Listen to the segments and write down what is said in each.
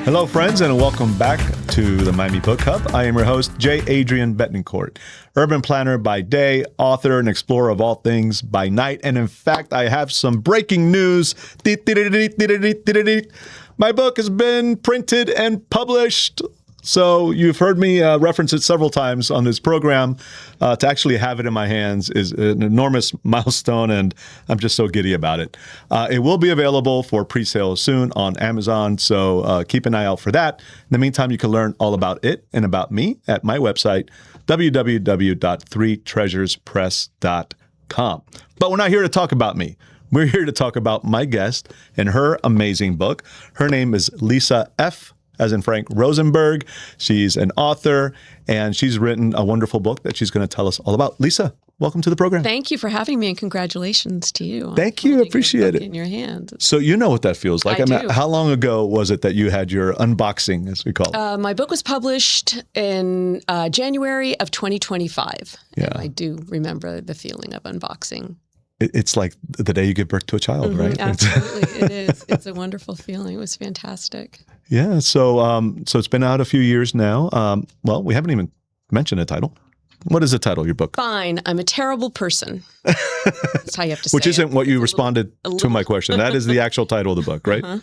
Hello, friends, and welcome back to the Miami Book Hub. I am your host, J. Adrian Betancourt, urban planner by day, author and explorer of all things by night. And in fact, I have some breaking news. My book has been printed and published. So you've heard me reference it several times on this program. To actually have it in my hands is an enormous milestone, and I'm just so giddy about it. It will be available for pre-sale soon on Amazon, so keep an eye out for that. In the meantime, you can learn all about it and about me at my website, www.threetreasurespress.com. But we're not here to talk about me. We're here to talk about my guest and her amazing book. Her name is Lisa F., as in Frank Rosenberg. She's an author, and she's written a wonderful book that she's going to tell us all about. Lisa, welcome to the program. Thank you for having me, and congratulations to you. Thank you. Appreciate it. In your hands. So you know what that feels like. I do. How long ago was it that you had your unboxing, as we call it? My book was published in January of 2025. Yeah. And I do remember the feeling of unboxing. It's like the day you give birth to a child, right? Absolutely, it is. It's a wonderful feeling. It was fantastic. Yeah. So it's been out a few years now. Well, we haven't even mentioned a title. What is the title of your book? Fine. I'm a terrible person. That's how you have to say it. Which isn't what you responded to my question. That is the actual title of the book, right? Uh-huh.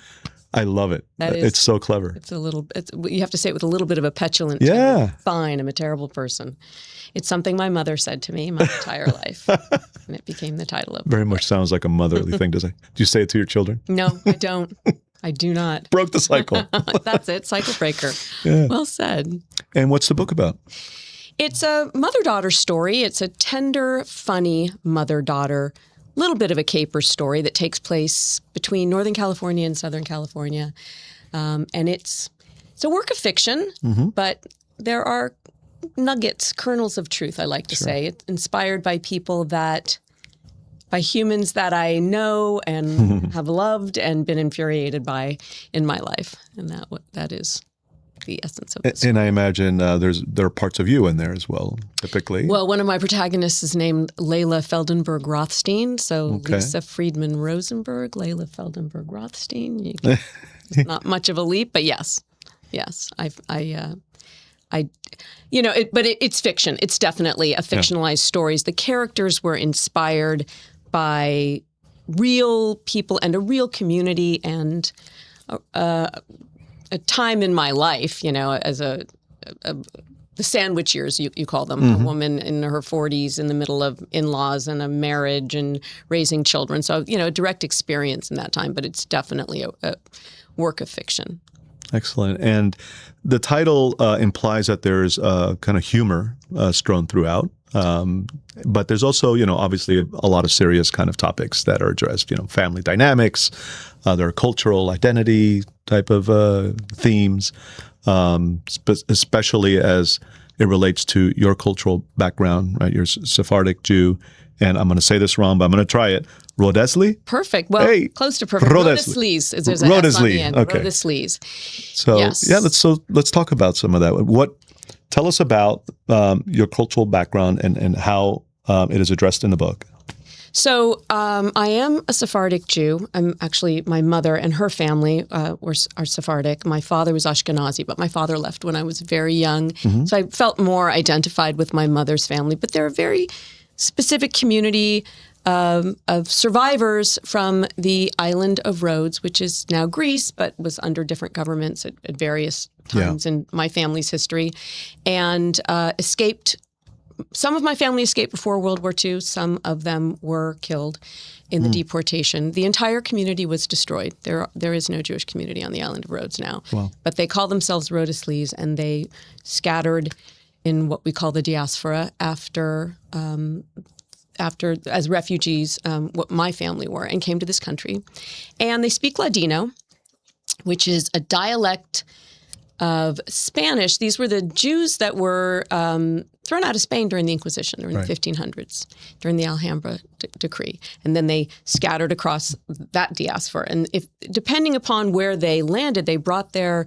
I love it. It's so clever. You have to say it with a little bit of a petulant tone. Yeah. Fine. I'm a terrible person. It's something my mother said to me my entire life. And it became the title of it. Very much sounds like a motherly thing to say. Do you say it to your children? No, I don't. I do not. Broke the cycle. That's it. Cycle breaker. Yeah. Well said. And what's the book about? It's a mother-daughter story. It's a tender, funny mother-daughter, little bit of a caper story that takes place between Northern California and Southern California. And it's a work of fiction, but there are nuggets, kernels of truth, I like to say. It's inspired by by humans that I know and have loved and been infuriated by in my life. And that is the essence of it. And I imagine there are parts of you in there as well, typically. Well, one of my protagonists is named Layla Feldenberg Rothstein. So Lisa Friedman Rosenberg, Layla Feldenberg Rothstein. It's not much of a leap, but yes. It's fiction. It's definitely a fictionalized stories. The characters were inspired by real people and a real community and a time in my life, as the sandwich years, you call them, a woman in her 40s in the middle of in-laws and a marriage and raising children. So, a direct experience in that time, but it's definitely a work of fiction. Excellent. And the title implies that there's kind of humor strewn throughout. But there's also, obviously a lot of serious kind of topics that are addressed, family dynamics, there are cultural identity type of themes, especially as it relates to your cultural background, right? You're a Sephardic Jew. And I'm going to say this wrong, but I'm going to try it. Rodesli? Perfect. Well, close to perfect. Rodesli's. There's an S on the end. Okay. Rodesli's. So, yes. Let's talk about some of that. Tell us about your cultural background and how it is addressed in the book. So I am a Sephardic Jew. I'm actually, my mother and her family are Sephardic. My father was Ashkenazi, but my father left when I was very young. So I felt more identified with my mother's family. But they're a very specific community of survivors from the island of Rhodes, which is now Greece, but was under different governments at various times in my family's history, and escaped. Some of my family escaped before World War II. Some of them were killed in the deportation. The entire community was destroyed. There is no Jewish community on the island of Rhodes now. Wow. But they call themselves Rodesli's, and they scattered in what we call the diaspora after as refugees, what my family were, and came to this country. And they speak Ladino, which is a dialect of Spanish. These were the Jews that were thrown out of Spain during the Inquisition, during the 1500s, during the Alhambra decree. And then they scattered across that diaspora. And depending upon where they landed, they brought their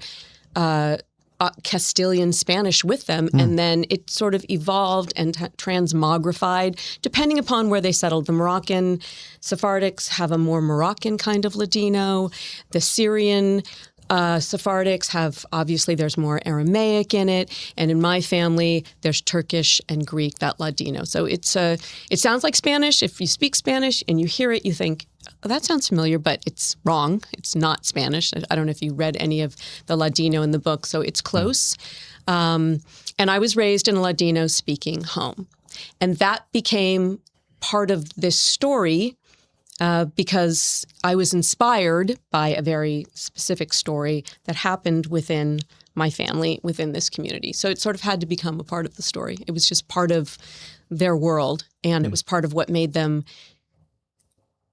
Castilian Spanish with them, and then it sort of evolved and transmogrified depending upon where they settled. The Moroccan Sephardics have a more Moroccan kind of Ladino. The Syrian Sephardics have, obviously, there's more Aramaic in it. And in my family, there's Turkish and Greek, that Ladino. So it sounds like Spanish. If you speak Spanish and you hear it, you think, oh, that sounds familiar, but it's wrong. It's not Spanish. I don't know if you read any of the Ladino in the book, so it's close. And I was raised in a Ladino-speaking home. And that became part of this story because I was inspired by a very specific story that happened within my family, within this community. So it sort of had to become a part of the story. It was just part of their world, and it was part of what made them,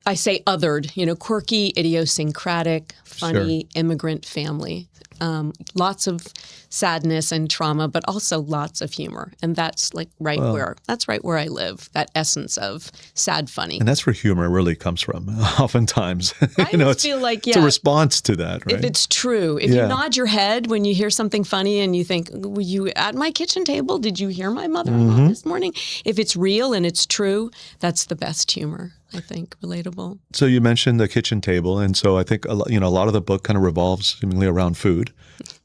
I say othered, quirky, idiosyncratic, funny, immigrant family. Lots of sadness and trauma, but also lots of humor. And that's right where I live, that essence of sad funny. And that's where humor really comes from, oftentimes. I feel like, it's a response to that, right? If it's true. If you nod your head when you hear something funny and you think, were you at my kitchen table? Did you hear my mother-in-law this morning? If it's real and it's true, that's the best humor. I think, relatable. So you mentioned the kitchen table, and so I think a lot of the book kind of revolves seemingly around food.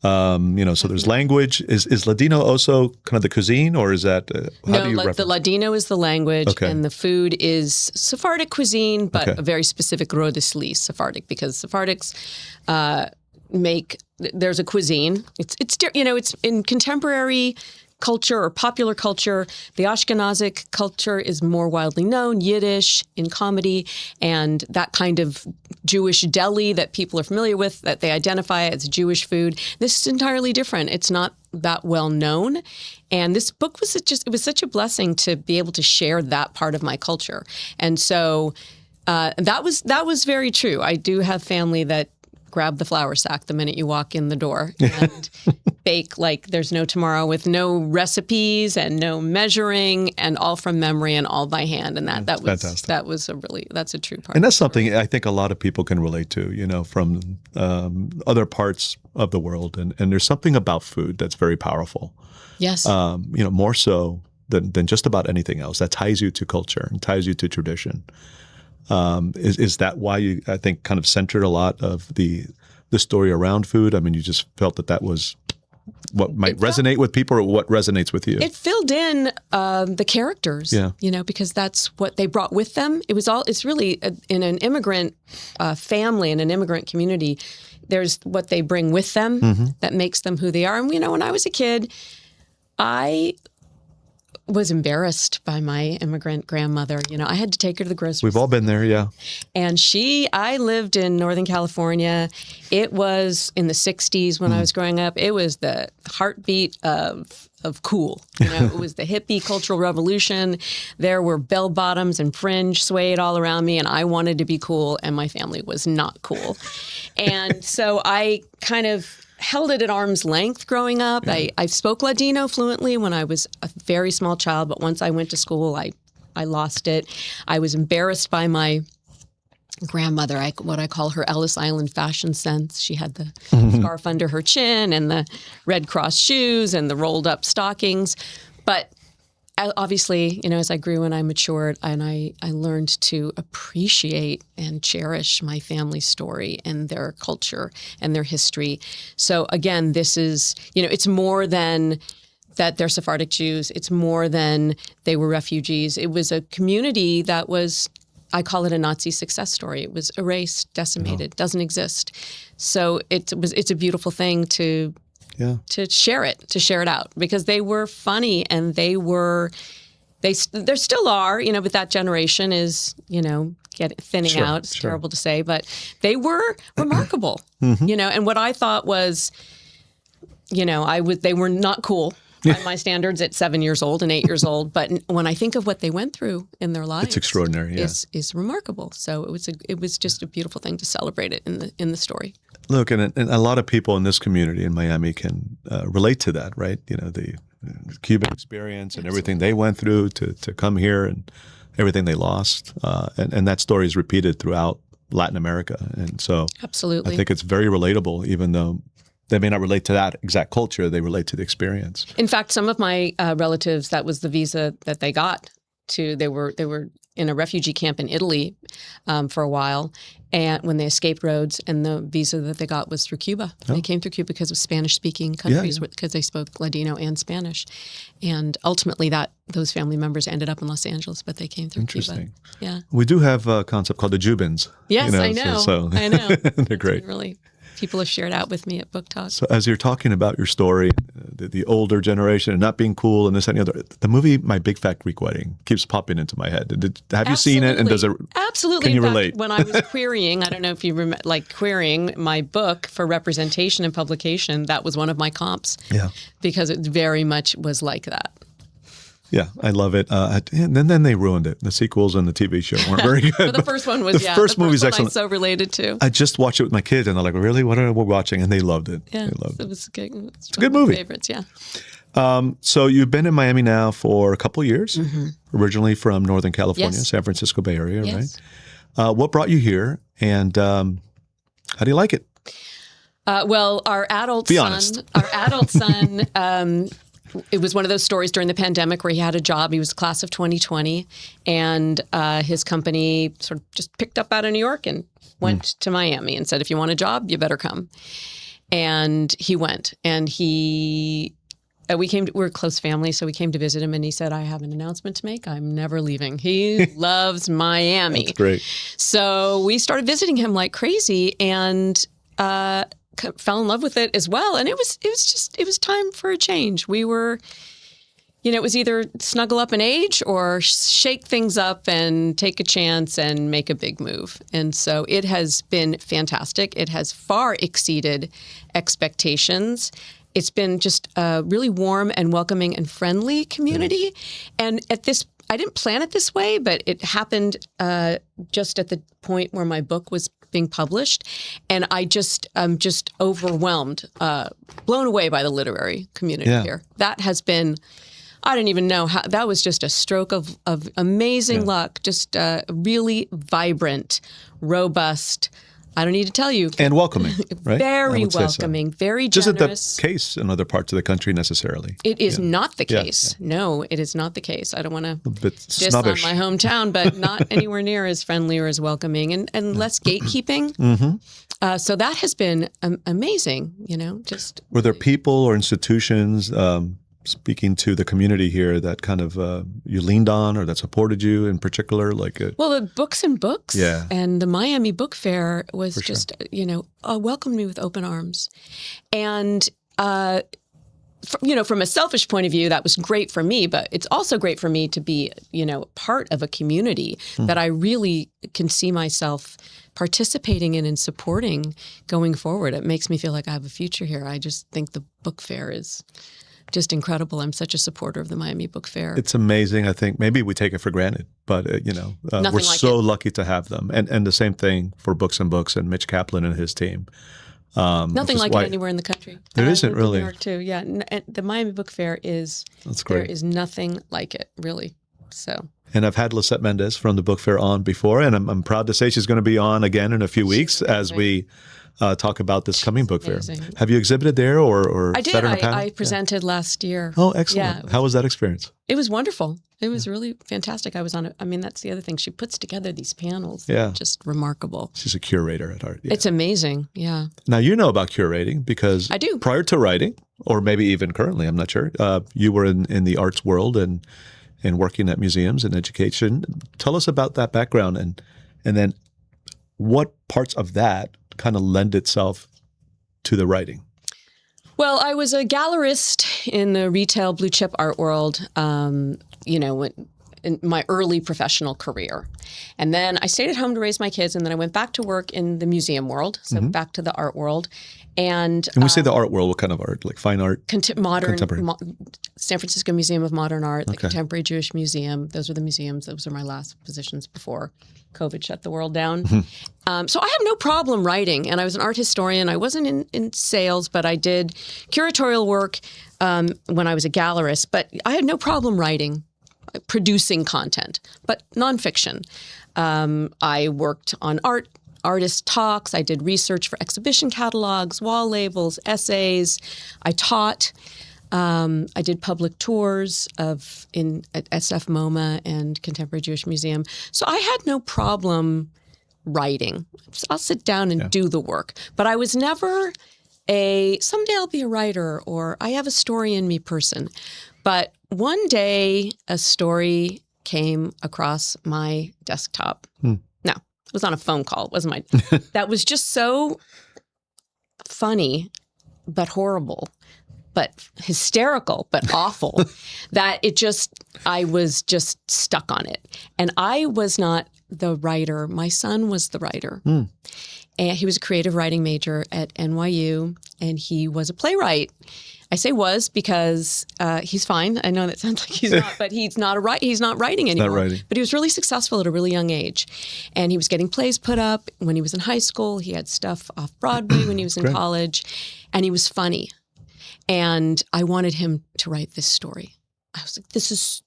So there's language. Is Ladino also kind of the cuisine, or is that how do you reference? The Ladino is the language, and the food is Sephardic cuisine, but a very specific rodisli Sephardic, because Sephardics there's a cuisine. It's in contemporary culture or popular culture. The Ashkenazic culture is more widely known, Yiddish in comedy, and that kind of Jewish deli that people are familiar with, that they identify as Jewish food. This is entirely different. It's not that well known. And this book was such a blessing to be able to share that part of my culture. And so that was very true. I do have family that grab the flour sack the minute you walk in the door and bake like there's no tomorrow, with no recipes and no measuring, and all from memory and all by hand. And that was fantastic. That's a true part. And that's something I think a lot of people can relate to, from other parts of the world. And there's something about food that's very powerful. Yes. More so than just about anything else. That ties you to culture and ties you to tradition. Is that why you, I think, kind of centered a lot of the story around food? I mean, you just felt that was what might resonate with people, or what resonates with you? It filled in the characters, because that's what they brought with them. It's really in an immigrant family, in an immigrant community, there's what they bring with them that makes them who they are. And, when I was a kid, I was embarrassed by my immigrant grandmother. I had to take her to the grocery store. We've all been there, yeah. And I lived in Northern California. It was in the 60s when I was growing up. It was the heartbeat of cool. It was the hippie cultural revolution. There were bell bottoms and fringe swayed all around me, and I wanted to be cool, and my family was not cool. And so I kind of held it at arm's length growing up. I spoke Ladino fluently when I was a very small child, but once I went to school, I lost it. I was embarrassed by my grandmother, what I call her Ellis Island fashion sense. She had the scarf under her chin and the Red Cross shoes and the rolled up stockings. But obviously, as I grew and I matured, and I learned to appreciate and cherish my family's story and their culture and their history. So again, this is, it's more than that they're Sephardic Jews. It's more than they were refugees. It was a community that was, I call it a Nazi success story. It was erased, decimated, doesn't exist. So it's a beautiful thing to share it out, because they were funny, and they still are, but that generation is, thinning out. It's terrible to say, but they were remarkable, and what I thought was, they were not cool by my standards at 7 years old and 8 years old. But when I think of what they went through in their lives, it's extraordinary. Yeah. Is remarkable. So it was just a beautiful thing to celebrate it in the story. Look, and a lot of people in this community in Miami can relate to that, right? The Cuban experience and everything they went through to come here, and everything they lost, and that story is repeated throughout Latin America, and so absolutely, I think it's very relatable, even though they may not relate to that exact culture, they relate to the experience. In fact, some of my relatives, that was the visa that they got to. They were in a refugee camp in Italy for a while, and when they escaped Rhodes, and the visa that they got was through Cuba. Oh. They came through Cuba because of Spanish-speaking countries, because they spoke Ladino and Spanish. And ultimately, those family members ended up in Los Angeles, but they came through Interesting. Cuba. Yeah. We do have a concept called the Jubins. Yes, I know. So I know. they're great. Really, people have shared out with me at Book Talk. So as you're talking about your story, the older generation and not being cool and this and the other, the movie My Big Fat Greek Wedding keeps popping into my head. Have you seen it? And does it? Absolutely. Can you in fact, relate? When I was querying, I don't know if you remember, querying my book for representation and publication, that was one of my comps. Yeah. Because it very much was like that. Yeah, I love it. And then they ruined it. The sequels and the TV show weren't very good. But the first one was, the first movie's excellent. I'm so related to. I just watched it with my kids, and they're like, "Really? What are we watching?" And they loved it. Yeah, they loved it was good. It's a good movie. Favorites, yeah. So you've been in Miami now for a couple of years. Mm-hmm. Originally from Northern California, Yes. San Francisco Bay Area, Yes. right? What brought you here, and how do you like it? Well, our adult Be honest. son, it was one of those stories during the pandemic where he had a job. He was class of 2020, and his company sort of just picked up out of New York and went to Miami and said, if you want a job, you better come. And he went, and we were a close family, so we came to visit him, and he said, I have an announcement to make. I'm never leaving. He loves Miami. That's great. So we started visiting him like crazy, and fell in love with it as well. And it was time for a change. We were, it was either snuggle up and age or shake things up and take a chance and make a big move. And so it has been fantastic. It has far exceeded expectations. It's been just a really warm and welcoming and friendly community. And I didn't plan it this way, but it happened just at the point where my book was being published, and I'm just overwhelmed, blown away by the literary community here. That has been, I don't even know how, that was just a stroke of amazing luck, just really vibrant, robust, I don't need to tell you. And welcoming, right? Very welcoming, very generous. generous. Isn't the case in other parts of the country necessarily. It is not the case. Yeah. No, it is not the case. I don't want to diss snobbish on my hometown, but not anywhere near as friendly or as welcoming and less gatekeeping. So that has been amazing, Were there people or institutions speaking to the community here that kind of you leaned on or that supported you in particular? Well, the Books and Books and the Miami Book Fair was welcomed me with open arms. And, from a selfish point of view, that was great for me, but it's also great for me to be, part of a community that I really can see myself participating in and supporting going forward. It makes me feel like I have a future here. I just think the book fair is just incredible. I'm such a supporter of the Miami Book Fair. It's amazing. I think maybe we take it for granted, but we're so lucky to have them. And the same thing for Books and Books and Mitch Kaplan and his team. Nothing like it anywhere in the country. There isn't really. New York too. Yeah, the Miami Book Fair That's great. There is nothing like it, really. So. And I've had Lisette Mendez from the Book Fair on before, and I'm proud to say she's going to be on again in a few weeks as we talk about this coming book fair. Have you exhibited there or I did. sat on a panel? I presented last year. Oh, excellent. Yeah, How was that experience? It was wonderful. It was really fantastic. I was on that's the other thing. She puts together these panels. Yeah. Just remarkable. She's a curator at art. Yeah. It's amazing. Yeah. Now, you know about curating because I do. Prior to writing, or maybe even currently, I'm not sure, you were in the arts world and working at museums and education. Tell us about that background and then what parts of that kind of lend itself to the writing. Well, I was a gallerist in the retail blue chip art world, in my early professional career. And then I stayed at home to raise my kids, and then I went back to work in the museum world, so back to the art world. And we say the art world, what kind of art? Like fine art? Modern, contemporary? San Francisco Museum of Modern Art, the Contemporary Jewish Museum. Those were the museums. Those were my last positions before COVID shut the world down. So I have no problem writing, and I was an art historian. I wasn't in sales, but I did curatorial work when I was a gallerist. But I had no problem writing, producing content, but nonfiction. I worked on artist talks. I did research for exhibition catalogs, wall labels, essays. I taught. I did public tours at SF MoMA and Contemporary Jewish Museum. So I had no problem writing. I'll sit down and do the work. But I was never someday I'll be a writer or I have a story in me person. But one day a story came across my desktop. No, it was on a phone call. It wasn't that was just so funny, but horrible, but hysterical, but awful, that I was just stuck on it. And I was not the writer. My son was the writer. And he was a creative writing major at NYU, and he was a playwright. I say was because he's fine. I know that sounds like he's not, but he's not writing anymore. Not writing. But he was really successful at a really young age. And he was getting plays put up when he was in high school. He had stuff off Broadway when he was in college. And he was funny. And I wanted him to write this story. I was like, this is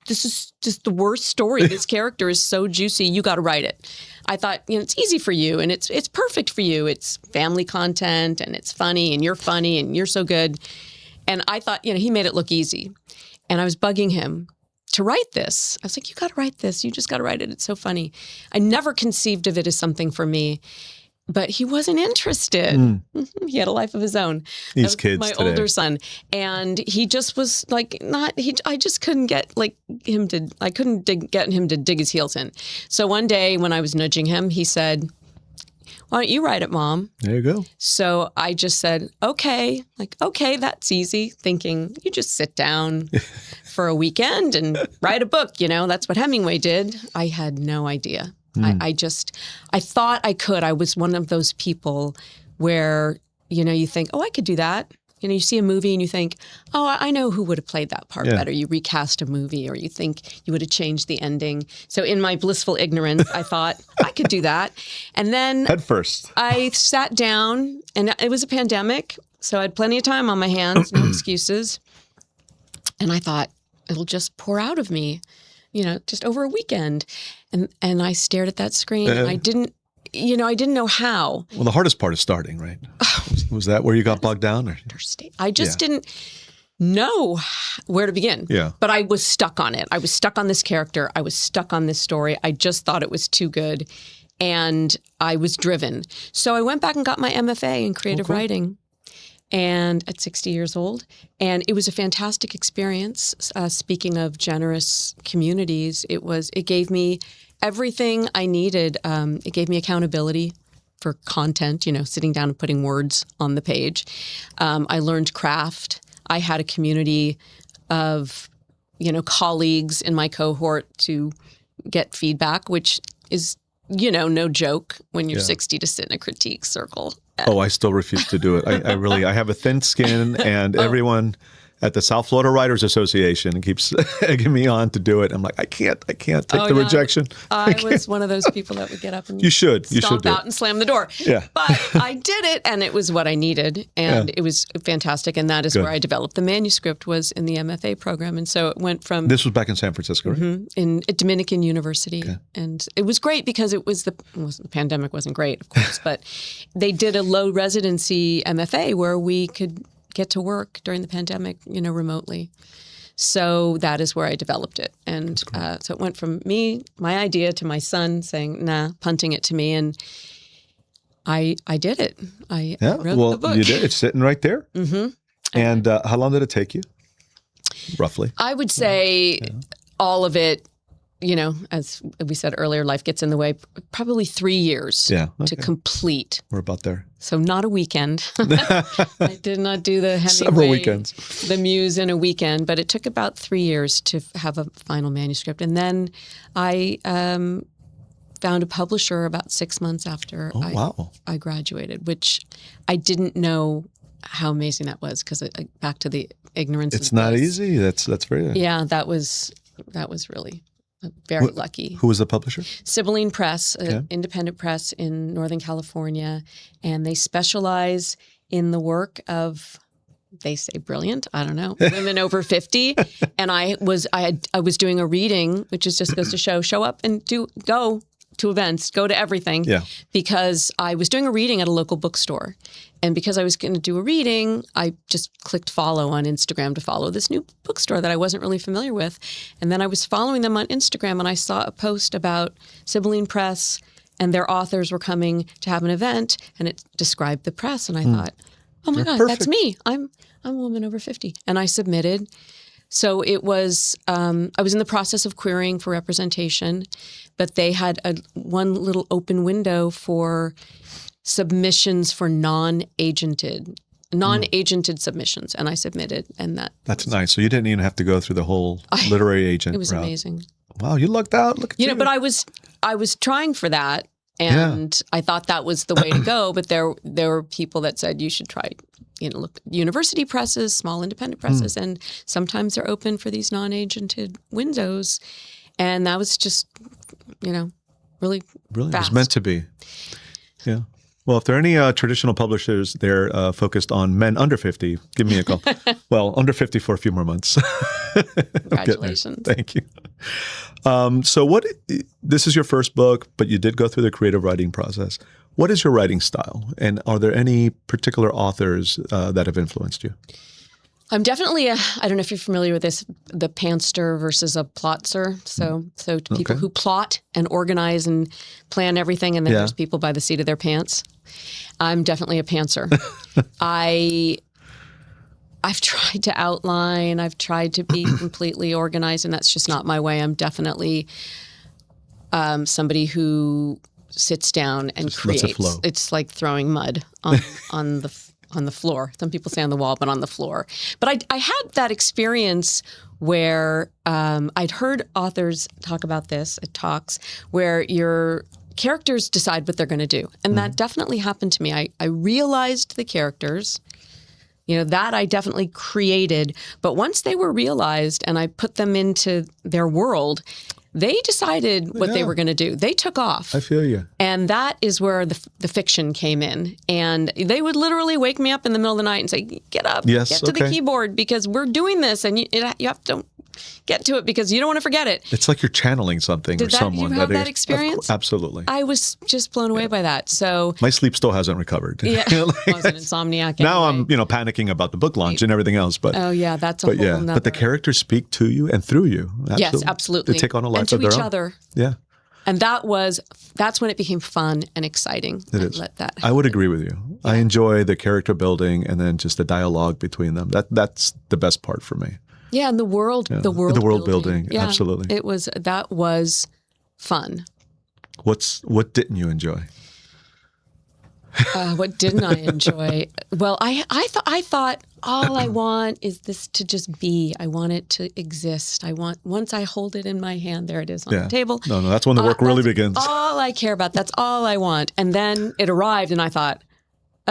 just the worst story. This character is so juicy. You got to write it. I thought, it's easy for you and it's perfect for you. It's family content and it's funny and you're so good. And I thought, he made it look easy. And I was bugging him to write this. I was like, you got to write this. You just got to write it. It's so funny. I never conceived of it as something for me. But he wasn't interested. He had a life of his own. These kids my today. older son. And he just was like, I just couldn't get get him to dig his heels in. So one day when I was nudging him, he said, why don't you write it, Mom? There you go. So I just said, okay, that's easy. Thinking, you just sit down for a weekend and write a book. That's what Hemingway did. I had no idea. I thought I could. I was one of those people where, you think, oh, I could do that. You see a movie and you think, oh, I know who would have played that part better. You recast a movie or you think you would have changed the ending. So in my blissful ignorance, I thought I could do that. And then Head first. I sat down and it was a pandemic. So I had plenty of time on my hands, no excuses. And I thought, it'll just pour out of me, just over a weekend. And I stared at that screen and I didn't know how. Well, the hardest part is starting, right? Was that where you got bogged down? Or? I just didn't know where to begin. Yeah. But I was stuck on it. I was stuck on this character. I was stuck on this story. I just thought it was too good. And I was driven. So I went back and got my MFA in creative writing. And at 60 years old. And it was a fantastic experience. Speaking of generous communities, it gave me everything I needed. It gave me accountability for content, sitting down and putting words on the page. I learned craft. I had a community of, colleagues in my cohort to get feedback, which is, no joke when you're 60 to sit in a critique circle. Oh, I still refuse to do it. I have a thin skin, and everyone at the South Florida Writers Association keeps egging me on to do it. I'm like, I can't take the rejection. I was one of those people that would get up and stomp out and slam the door. Yeah. But I did it, and it was what I needed, and it was fantastic. And that is where I developed the manuscript, was in the MFA program. And so it went from... This was back in San Francisco, right? At Dominican University. Okay. And it was great because the pandemic wasn't great, of course, but they did a low residency MFA where we could get to work during the pandemic, remotely. So that is where I developed it. And so it went from my idea, to my son saying, nah, punting it to me. And I did it. I wrote the book. You did. It's sitting right there. And how long did it take you, roughly? I would say all of it, as we said earlier, life gets in the way, probably 3 years to complete. We're about there. So not a weekend. I did not do the Hemingway, several weekends, the Muse in a weekend, but it took about 3 years to have a final manuscript. And then I found a publisher about 6 months after I graduated, which I didn't know how amazing that was, because back to the ignorance. It's not easy. That's very... Yeah, that was really... Very lucky. Who was the publisher? Sibylline Press, an independent press in Northern California. And they specialize in the work of, they say brilliant, I don't know, women over 50. And I was doing a reading, which just goes to show up and go to events, go to everything. Yeah. Because I was doing a reading at a local bookstore. And because I was going to do a reading, I just clicked follow on Instagram to follow this new bookstore that I wasn't really familiar with. And then I was following them on Instagram, and I saw a post about Sibylline Press, and their authors were coming to have an event, and it described the press. And I thought, oh my God, perfect. that's me. I'm a woman over 50. And I submitted. So it was, I was in the process of querying for representation, but they had one little open window for submissions for non-agented submissions. And I submitted, and that's nice. So you didn't even have to go through the whole literary agent It was route. amazing. Wow, you lucked out. Look at you. But I was trying for that, and I thought that was the way to go. But there were people that said you should try, look, university presses, small independent presses, and sometimes they're open for these non-agented windows. And that was just, really Really, fast. it was meant to be. Yeah. Well, if there are any traditional publishers there focused on men under 50, give me a call. Well, under 50 for a few more months. Congratulations. Thank you. So this is your first book, but you did go through the creative writing process. What is your writing style? And are there any particular authors that have influenced you? I'm definitely I don't know if you're familiar with this, the pantser versus a plotzer. So people who plot and organize and plan everything, and then there's people by the seat of their pants. I'm definitely a pantser. I've tried to outline. I've tried to be completely organized, and that's just not my way. I'm definitely somebody who sits down and just lets creates. it flow. It's like throwing mud on the floor. Some people say on the wall, but on the floor. But I had that experience where I'd heard authors talk about this at talks where your characters decide what they're going to do. And that definitely happened to me. I realized the characters, that I definitely created. But once they were realized and I put them into their world, they decided what they were going to do. They took off. I feel you. And that is where the fiction came in. And they would literally wake me up in the middle of the night and say, get up, get to the keyboard because we're doing this. And you have to get to it because you don't want to forget it. It's like you're channeling something or someone. Did you have that experience? Absolutely. I was just blown away by that. So my sleep still hasn't recovered. Yeah, I was an insomniac. Now anyway. I'm, panicking about the book launch and everything else. But oh yeah, that's a whole nother. But the characters speak to you and through you. Absolutely. Yes, absolutely. They take on a life and to of their each own. other. Yeah. And that's when it became fun and exciting. It is. Let that I would agree with you. Yeah. I enjoy the character building and then just the dialogue between them. That's the best part for me. Yeah, and the world building. Yeah, absolutely. That was fun. What didn't you enjoy? What didn't I enjoy? Well, I thought all I want is this to just be. I want it to exist. Once I hold it in my hand, there it is on the table. No, that's when the work really begins. All I care about. That's all I want. And then it arrived, and I thought,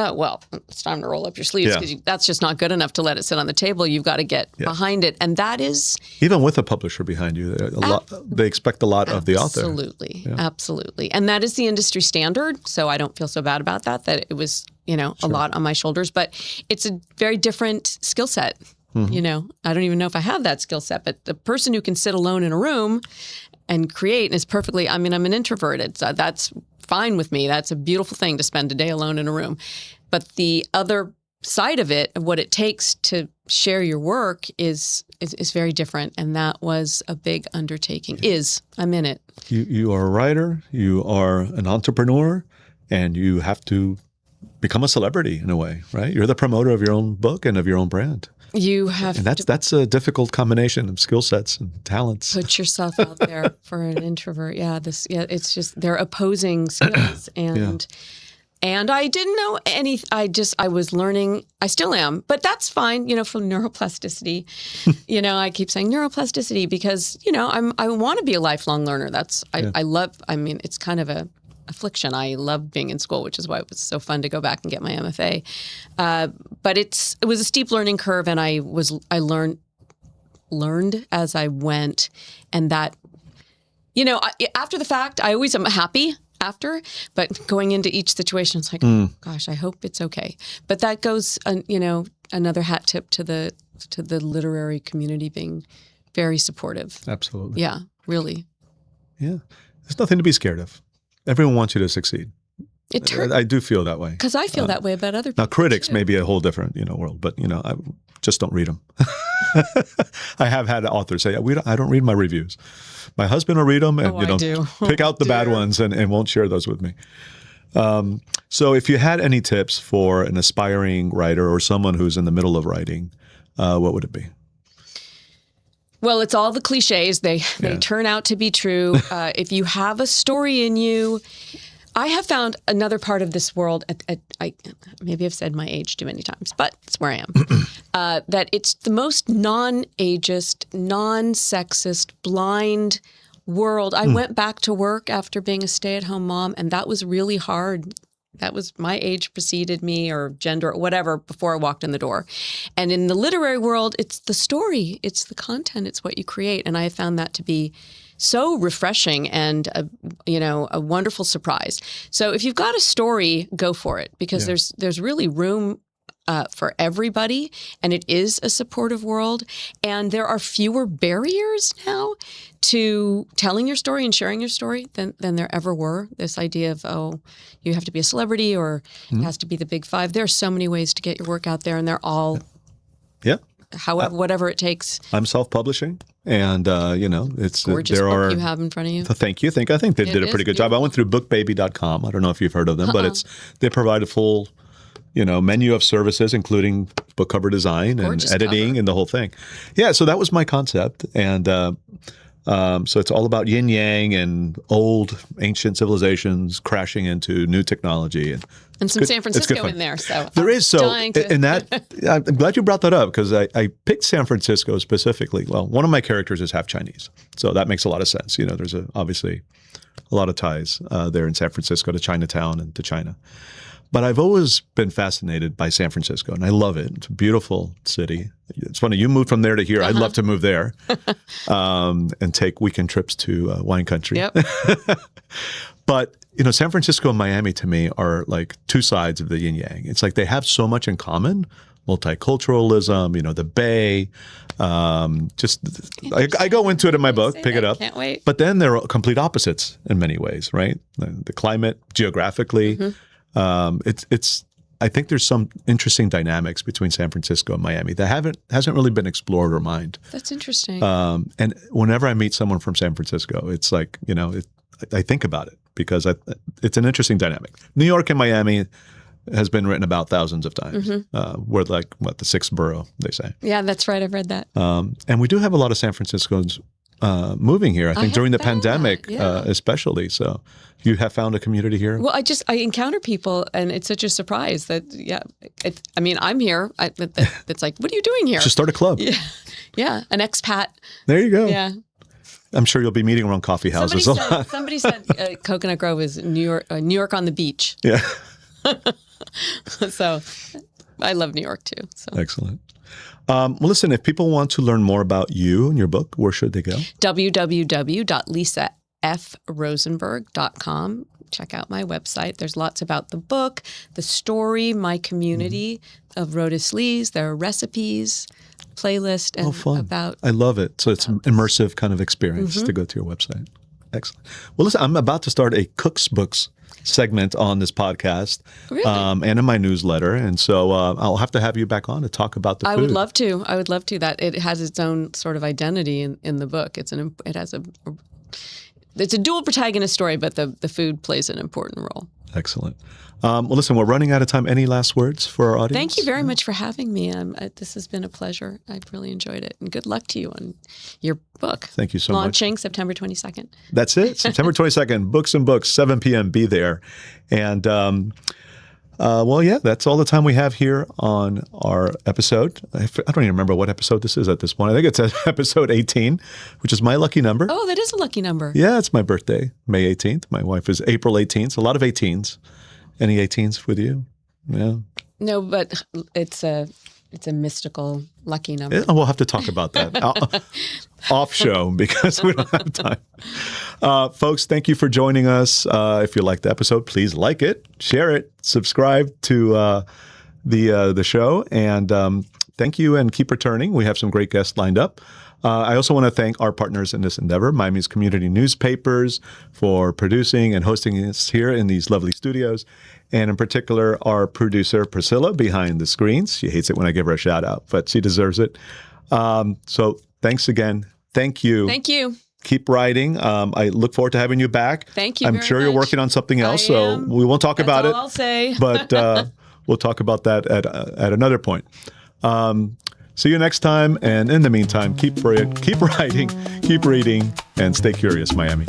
oh, well, it's time to roll up your sleeves because that's just not good enough to let it sit on the table. You've got to get behind it. And that is... Even with a publisher behind you, they expect a lot of the author. Absolutely. And that is the industry standard. So I don't feel so bad about that it was, a lot on my shoulders. But it's a very different skill set. Mm-hmm. I don't even know if I have that skill set. But the person who can sit alone in a room and create is perfectly... I'm an introverted. So that's fine with me. That's a beautiful thing to spend a day alone in a room. But the other side of it, of what it takes to share your work is very different. And that was a big undertaking. I'm in it. You are a writer, you are an entrepreneur, and you have to become a celebrity in a way, right? You're the promoter of your own book and of your own brand. You have and that's a difficult combination of skill sets and talents. Put yourself out there for an introvert. It's just they're opposing skills and I didn't know any. I was learning. I still am, but that's fine. From neuroplasticity. I keep saying neuroplasticity because I want to be a lifelong learner. I love. It's kind of a affliction. I love being in school, which is why it was so fun to go back and get my MFA. But it was a steep learning curve, and I learned as I went, and that, after the fact, I always am happy after, but going into each situation, it's like, oh, gosh, I hope it's okay. But that goes, another hat tip to the literary community being very supportive. Absolutely. Yeah, really. Yeah. There's nothing to be scared of. Everyone wants you to succeed. It turns I do feel that way. because I feel that way about other people. Now, critics too. may be a whole different, world, but I just don't read them. I have had authors say, I don't read my reviews. My husband will read them and I do. pick out the bad ones and won't share those with me. So, if you had any tips for an aspiring writer or someone who's in the middle of writing, what would it be? Well, it's all the cliches. They turn out to be true. If you have a story in you, I have found another part of this world. Maybe I've said my age too many times, but it's where I am. That it's the most non-ageist, non-sexist, blind world. I went back to work after being a stay-at-home mom, and that was really hard. That was my age preceded me, or gender, or whatever, before I walked in the door. And in the literary world, it's the story, it's the content, it's what you create. And I have found that to be so refreshing and a wonderful surprise. So if you've got a story, go for it, because there's really room for everybody, and it is a supportive world. And there are fewer barriers now to telling your story and sharing your story than there ever were. This idea of, you have to be a celebrity, or it has to be the big five. There are so many ways to get your work out there, and they're all, however, whatever it takes. I'm self-publishing, and it's Gorgeous book you have in front of you. Thank you. I think they did a pretty good job. I went through bookbaby.com. I don't know if you've heard of them, but they provide a full menu of services, including book cover design Gorgeous and editing cover. and the whole thing. Yeah, so that was my concept. And so it's all about yin yang and old ancient civilizations crashing into new technology. And some San Francisco in there. So there is. So, and that, I'm glad you brought that up, because I picked San Francisco specifically. Well, one of my characters is half Chinese, so that makes a lot of sense. There's obviously a lot of ties there in San Francisco to Chinatown and to China. But I've always been fascinated by San Francisco, and I love it. It's a beautiful city. It's funny, you moved from there to here. I'd love to move there and take weekend trips to wine country. Yep. But, San Francisco and Miami to me are like two sides of the yin yang. It's like they have so much in common. Multiculturalism, the Bay. I go into it in my book, pick it up. Can't wait. But then they're complete opposites in many ways, right? The climate, geographically. I think there's some interesting dynamics between San Francisco and Miami that hasn't really been explored or mined. That's interesting. And whenever I meet someone from San Francisco, it's like, I think about it, because it's an interesting dynamic. New York and Miami has been written about thousands of times. We're like, the sixth borough, they say. Yeah, that's right. I've read that. And we do have a lot of San Franciscans moving here, I think during the pandemic, especially. So you have found a community here? Well, I encounter people, and it's such a surprise that, I'm here. It's like, what are you doing here? Just start a club. Yeah, an expat. There you go. Yeah. I'm sure you'll be meeting around coffee houses a lot. Somebody said Coconut Grove is New York on the beach. Yeah. So I love New York too. So. Excellent. Well, listen, if people want to learn more about you and your book, where should they go? www.lisafrosenberg.com. Check out my website. There's lots about the book, the story, my community of Rhodes-Lees. There are recipes, playlist, and fun. I love it. So it's an immersive kind of experience to go to your website. Excellent. Well, listen, I'm about to start a Cook's Books segment on this podcast, really? And in my newsletter. And so I'll have to have you back on to talk about the food. I would love to. That it has its own sort of identity in the book. It's a dual protagonist story, but the food plays an important role. Excellent. Well, listen, we're running out of time. Any last words for our audience? Thank you very much for having me. This has been a pleasure. I've really enjoyed it. And good luck to you on your book. Thank you so much. Launching September 22nd. That's it. September 22nd. Books and Books, 7 p.m. Be there. And that's all the time we have here on our episode. I don't even remember what episode this is at this point. I think it's episode 18, which is my lucky number. Oh, that is a lucky number. Yeah, it's my birthday, May 18th. My wife is April 18th. A lot of 18s. Any 18s with you? Yeah. No, but it's a mystical lucky number. Yeah, we'll have to talk about that off show, because we don't have time. Folks, thank you for joining us. If you liked the episode, please like it, share it, subscribe to the show, and thank you and keep returning. We have some great guests lined up. I also want to thank our partners in this endeavor, Miami's community newspapers, for producing and hosting us here in these lovely studios. And in particular, our producer, Priscilla, behind the screens. She hates it when I give her a shout out, but she deserves it. So thanks again. Thank you. Thank you. Keep writing. I look forward to having you back. Thank you I'm very sure you're much. working on something else, I so am. we won't talk about That's it. all I'll say. But we'll talk about that at another point. See you next time. And in the meantime, keep writing, keep reading, and stay curious, Miami.